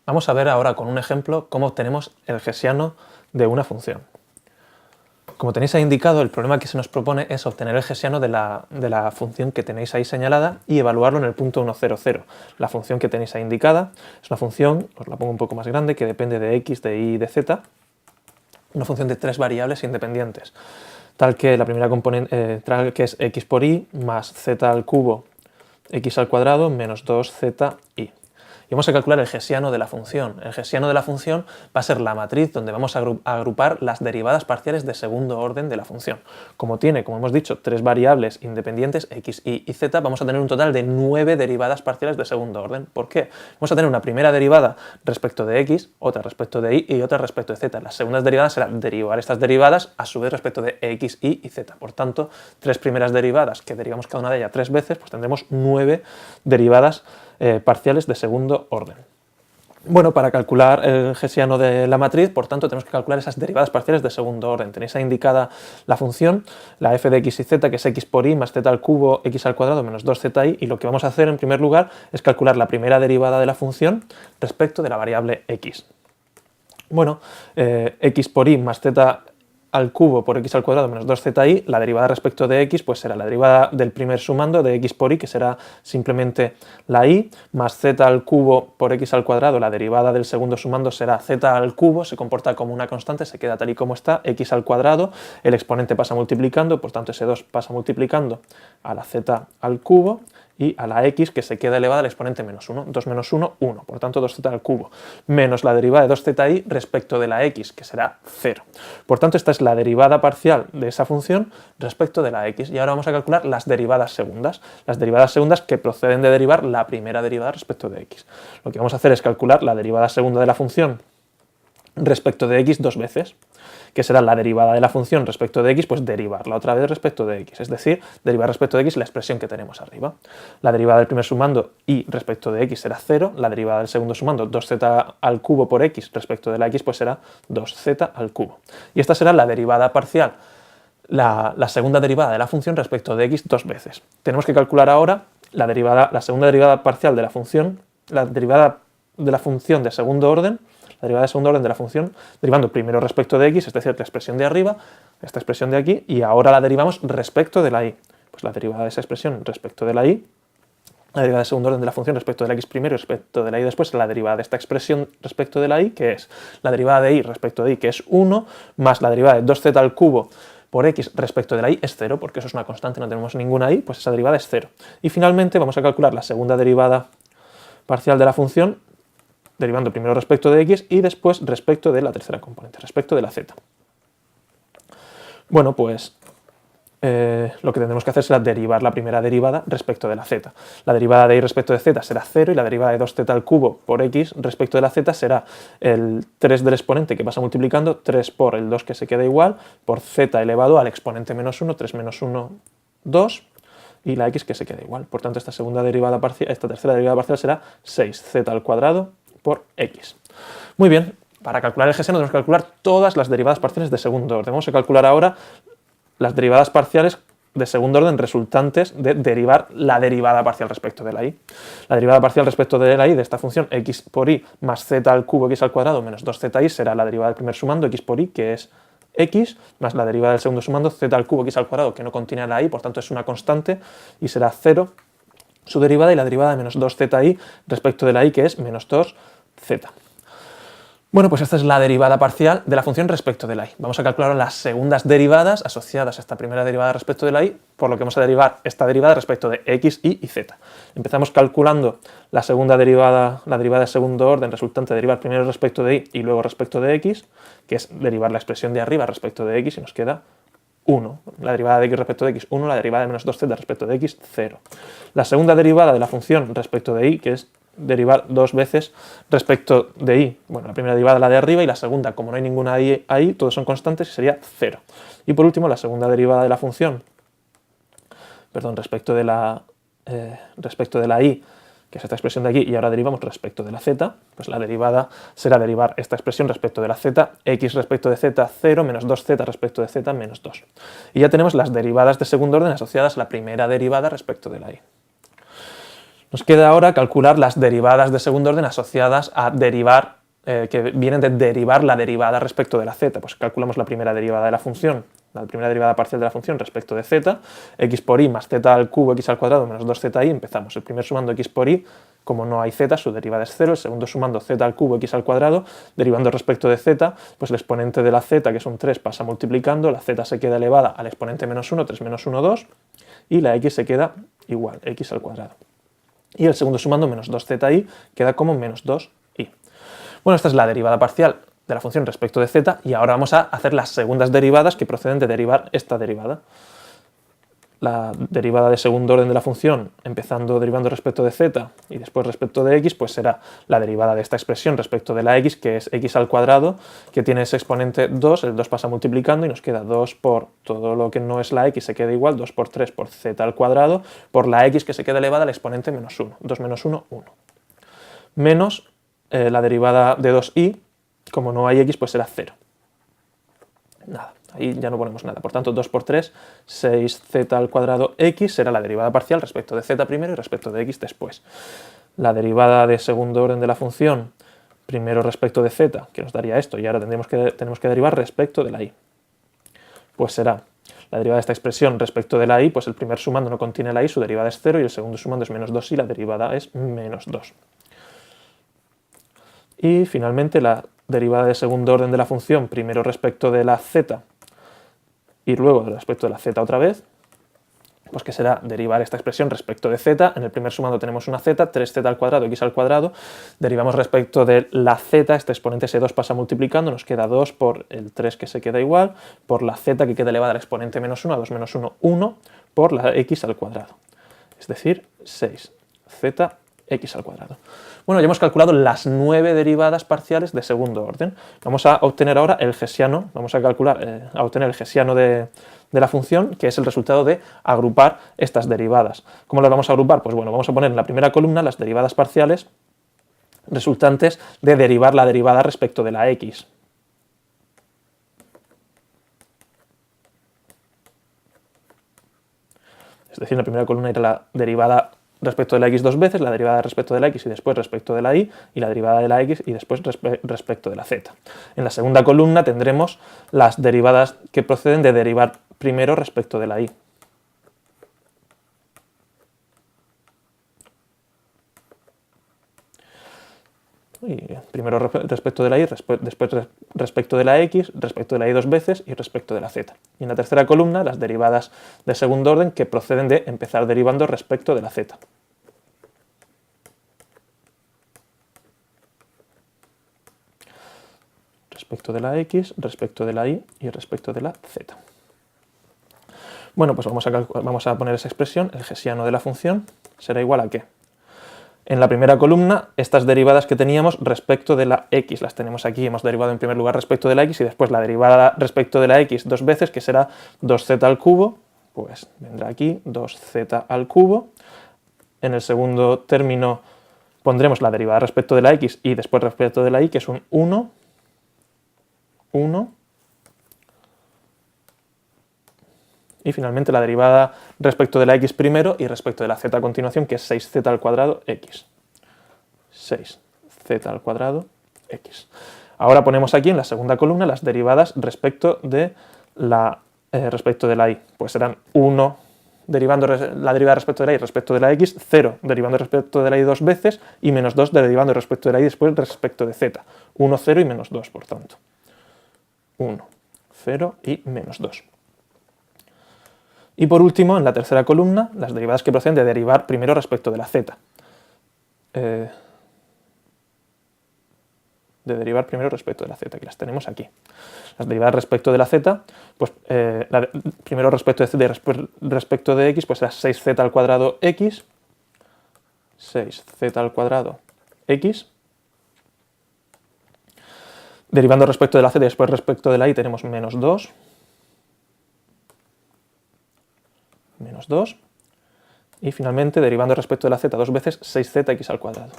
Vamos a ver ahora con un ejemplo cómo obtenemos el hessiano de una función. Como tenéis ahí indicado, el problema que se nos propone es obtener el hessiano de la función que tenéis ahí señalada y evaluarlo en el punto 1, 0, 0. La función que tenéis ahí indicada es una función, os la pongo un poco más grande, que depende de x, de y y de z, una función de 3 variables independientes, tal que la primera componente que es x por y más z al cubo x al cuadrado menos 2zi. Y vamos a calcular el hessiano de la función. El hessiano de la función va a ser la matriz donde vamos a agrupar las derivadas parciales de segundo orden de la función. Como tiene, como hemos dicho, 3 variables independientes, x, y z, vamos a tener un total de 9 derivadas parciales de segundo orden. ¿Por qué? Vamos a tener una primera derivada respecto de x, otra respecto de y otra respecto de z. Las segundas derivadas serán derivar estas derivadas a su vez respecto de x, y z. Por tanto, 3 primeras derivadas que derivamos cada una de ellas 3 veces, pues tendremos 9 derivadas parciales de segundo orden. Bueno, para calcular el hessiano de la matriz, por tanto, tenemos que calcular esas derivadas parciales de segundo orden. Tenéis ahí indicada la función, la f de x y z, que es x por y más z al cubo x al cuadrado menos 2zi, y lo que vamos a hacer en primer lugar es calcular la primera derivada de la función respecto de la variable x. Bueno, x por y más z al cubo por x al cuadrado menos 2zi, la derivada respecto de x pues será la derivada del primer sumando de x por y, que será simplemente la y, más z al cubo por x al cuadrado, la derivada del segundo sumando será z al cubo, se comporta como una constante, se queda tal y como está, x al cuadrado, el exponente pasa multiplicando, por tanto ese 2 pasa multiplicando a la z al cubo, y a la x, que se queda elevada al exponente menos 1. 2 menos 1, 1. Por tanto, 2z al cubo. Menos la derivada de 2zi respecto de la x, que será 0. Por tanto, esta es la derivada parcial de esa función respecto de la x. Y ahora vamos a calcular las derivadas segundas. Las derivadas segundas que proceden de derivar la primera derivada respecto de x. Lo que vamos a hacer es calcular la derivada segunda de la función respecto de x 2 veces, que será la derivada de la función respecto de x, pues derivarla otra vez respecto de x, es decir, derivar respecto de x la expresión que tenemos arriba. La derivada del primer sumando y respecto de x será 0, la derivada del segundo sumando 2z al cubo por x respecto de la x pues será 2z al cubo. Y esta será la derivada parcial, la segunda derivada de la función respecto de x 2 veces. Tenemos que calcular ahora la segunda derivada parcial de la función, la derivada de la función de segundo orden, la derivada de segundo orden de la función, derivando primero respecto de x, es decir, la expresión de arriba, esta expresión de aquí, y ahora la derivamos respecto de la y. Pues la derivada de esa expresión respecto de la y, la derivada de segundo orden de la función respecto de la x primero y respecto de la y después, la derivada de esta expresión respecto de la y, que es la derivada de y respecto de y, que es 1, más la derivada de 2z al cubo por x respecto de la y es 0, porque eso es una constante, no tenemos ninguna y, pues esa derivada es 0. Y finalmente vamos a calcular la segunda derivada parcial de la función, derivando primero respecto de x y después respecto de la tercera componente, respecto de la z. Bueno, pues lo que tendremos que hacer será derivar la primera derivada respecto de la z. La derivada de y respecto de z será 0 y la derivada de 2z al cubo por x respecto de la z será el 3 del exponente que pasa multiplicando, 3 por el 2 que se queda igual, por z elevado al exponente menos 1, 3 menos 1, 2, y la x que se queda igual. Por tanto, esta tercera derivada parcial será 6z al cuadrado por x. Muy bien, para calcular el hessiano tenemos que calcular todas las derivadas parciales de segundo orden. Vamos a calcular ahora las derivadas parciales de segundo orden resultantes de derivar la derivada parcial respecto de la y. La derivada parcial respecto de la y de esta función x por y más z al cubo x al cuadrado menos 2zi será la derivada del primer sumando x por y, que es x, más la derivada del segundo sumando z al cubo x al cuadrado, que no contiene la y, por tanto es una constante y será 0 su derivada, y la derivada de menos 2zi respecto de la y, que es menos 2z. Bueno, pues esta es la derivada parcial de la función respecto de la y. Vamos a calcular las segundas derivadas asociadas a esta primera derivada respecto de la y, por lo que vamos a derivar esta derivada respecto de x, y z. Empezamos calculando la segunda derivada, la derivada de segundo orden resultante de derivar primero respecto de y luego respecto de x, que es derivar la expresión de arriba respecto de x, y nos queda 1. La derivada de x respecto de x, 1. La derivada de menos 2z respecto de x, 0. La segunda derivada de la función respecto de y, que es derivar 2 veces respecto de y. Bueno, la primera derivada la de arriba y la segunda, como no hay ninguna y ahí, todos son constantes, y sería 0. Y por último, la segunda derivada de la función, respecto de la y, que es esta expresión de aquí, y ahora derivamos respecto de la z, pues la derivada será derivar esta expresión respecto de la z, x respecto de z, 0, menos 2z respecto de z, menos 2. Y ya tenemos las derivadas de segundo orden asociadas a la primera derivada respecto de la y. Nos queda ahora calcular las derivadas de segundo orden asociadas a derivar, que vienen de derivar la derivada respecto de la z. Pues calculamos la primera derivada de la función, la primera derivada parcial de la función respecto de z, x por y más z al cubo x al cuadrado menos 2z y. Empezamos el primer sumando x por y, como no hay z, su derivada es 0, el segundo sumando z al cubo x al cuadrado, derivando respecto de z, pues el exponente de la z, que es un 3, pasa multiplicando, la z se queda elevada al exponente menos 1, 3 menos 1, 2, y la x se queda igual, x al cuadrado. Y el segundo sumando menos 2zi queda como menos 2i. Bueno, esta es la derivada parcial de la función respecto de z, y ahora vamos a hacer las segundas derivadas que proceden de derivar esta derivada. La derivada de segundo orden de la función, empezando derivando respecto de z y después respecto de x, pues será la derivada de esta expresión respecto de la x, que es x al cuadrado, que tiene ese exponente 2, el 2 pasa multiplicando y nos queda 2 por todo lo que no es la x, se queda igual, 2 por 3 por z al cuadrado, por la x que se queda elevada al exponente menos 1, 2 menos 1, 1. Menos la derivada de 2i, como no hay x, pues será 0. Nada. Ahí ya no ponemos nada. Por tanto, 2 por 3, 6z al cuadrado x será la derivada parcial respecto de z primero y respecto de x después. La derivada de segundo orden de la función primero respecto de z, que nos daría esto, y ahora tenemos que derivar respecto de la y. Pues será la derivada de esta expresión respecto de la y, pues el primer sumando no contiene la y, su derivada es 0, y el segundo sumando es menos 2y, la derivada es menos 2. Y finalmente la derivada de segundo orden de la función primero respecto de la z, y luego respecto de la z otra vez, pues que será derivar esta expresión respecto de z. En el primer sumando tenemos una z, 3z al cuadrado, x al cuadrado, derivamos respecto de la z, este exponente S2 pasa multiplicando, nos queda 2 por el 3 que se queda igual, por la z que queda elevada al exponente menos 1, a 2 menos 1, 1, por la x al cuadrado, es decir, 6z x al cuadrado. Bueno, ya hemos calculado las 9 derivadas parciales de segundo orden. Vamos a obtener ahora el hessiano, vamos a calcular, a obtener el hessiano de la función, que es el resultado de agrupar estas derivadas. ¿Cómo las vamos a agrupar? Pues bueno, vamos a poner en la primera columna las derivadas parciales resultantes de derivar la derivada respecto de la x. Es decir, en la primera columna irá la derivada respecto de la x dos veces, la derivada respecto de la x y después respecto de la y la derivada de la x y después respecto de la z. En la segunda columna tendremos las derivadas que proceden de derivar primero respecto de la y. Primero respecto de la y, después respecto de la x, respecto de la y dos veces y respecto de la z. Y en la tercera columna las derivadas de segundo orden que proceden de empezar derivando respecto de la z. Respecto de la x, respecto de la y respecto de la z. Bueno, pues vamos a poner esa expresión, el hessiano de la función será igual a ¿qué? En la primera columna, estas derivadas que teníamos respecto de la x, las tenemos aquí, hemos derivado en primer lugar respecto de la x y después la derivada respecto de la x dos veces, que será 2z al cubo, pues vendrá aquí 2z al cubo. En el segundo término pondremos la derivada respecto de la x y después respecto de la y, que es un 1, 1, y finalmente la derivada respecto de la x primero y respecto de la z a continuación, que es 6z al cuadrado x. 6z al cuadrado x. Ahora ponemos aquí en la segunda columna las derivadas respecto de la y. Pues serán 1 derivando la derivada respecto de la y respecto de la x, 0 derivando respecto de la y dos veces y menos 2 derivando respecto de la y después respecto de z. 1, 0 y menos 2, por tanto. 1, 0 y menos 2. Y por último, en la tercera columna, las derivadas que proceden de derivar primero respecto de la z. De derivar primero respecto de la z, que las tenemos aquí. Las derivadas respecto de la z, pues primero respecto de z y después respecto de x, pues será 6z al cuadrado x, 6z al cuadrado x. Derivando respecto de la z y después respecto de la y tenemos menos 2. Menos 2. Y finalmente, derivando respecto de la z dos veces, 6zx al cuadrado.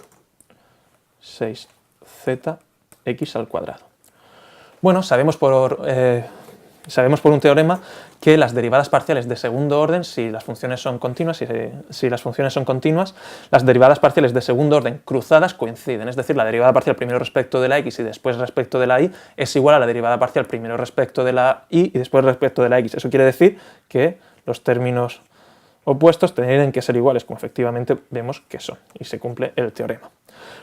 6zx al cuadrado. Bueno, sabemos por Sabemos por un teorema que las derivadas parciales de segundo orden, si las funciones son continuas, las derivadas parciales de segundo orden cruzadas coinciden, es decir, la derivada parcial primero respecto de la x y después respecto de la y es igual a la derivada parcial primero respecto de la y después respecto de la x. Eso quiere decir que los términos opuestos tienen que ser iguales, como efectivamente vemos que son, y se cumple el teorema.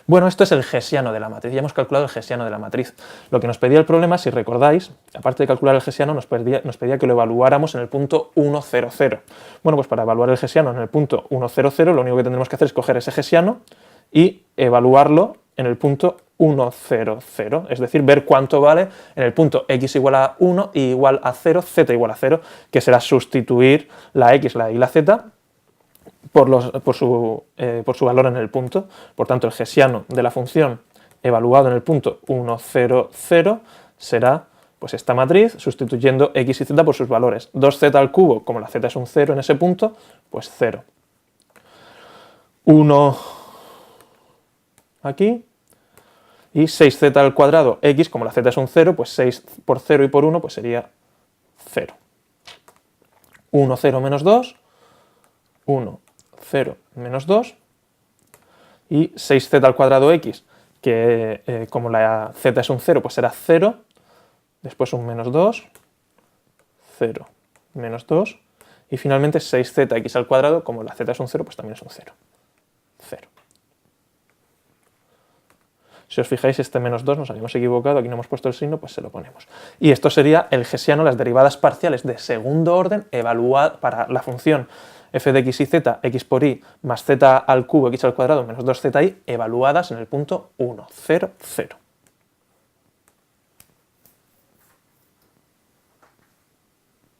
Bueno, esto es el hessiano de la matriz, ya hemos calculado el hessiano de la matriz. Lo que nos pedía el problema, si recordáis, aparte de calcular el hessiano, nos pedía que lo evaluáramos en el punto 1, 0, 0. Bueno, pues para evaluar el hessiano en el punto 1, 0, 0, lo único que tendremos que hacer es coger ese hessiano y evaluarlo en el punto 1, 0, 0, es decir, ver cuánto vale en el punto x igual a 1 y igual a 0, z igual a 0, que será sustituir la x, la y y la z por su valor en el punto. Por tanto, el hessiano de la función evaluado en el punto 1, 0, 0 será pues esta matriz sustituyendo x y z por sus valores. 2z al cubo, como la z es un 0 en ese punto, pues 0. 1 aquí. Y 6z al cuadrado x, como la z es un 0, pues 6 por 0 y por 1 pues sería 0. 1, 0 menos 2, 1, 0 menos 2, y 6z al cuadrado x, que como la z es un 0, pues será 0, después un menos 2, 0, menos 2, y finalmente 6zx al cuadrado, como la z es un 0, pues también es un 0, 0. Si os fijáis, este menos 2 nos habíamos equivocado, aquí no hemos puesto el signo, pues se lo ponemos. Y esto sería el hessiano, las derivadas parciales de segundo orden evaluadas para la función f de x y z, x por y, más z al cubo, x al cuadrado, menos 2zi, evaluadas en el punto 1, 0, 0.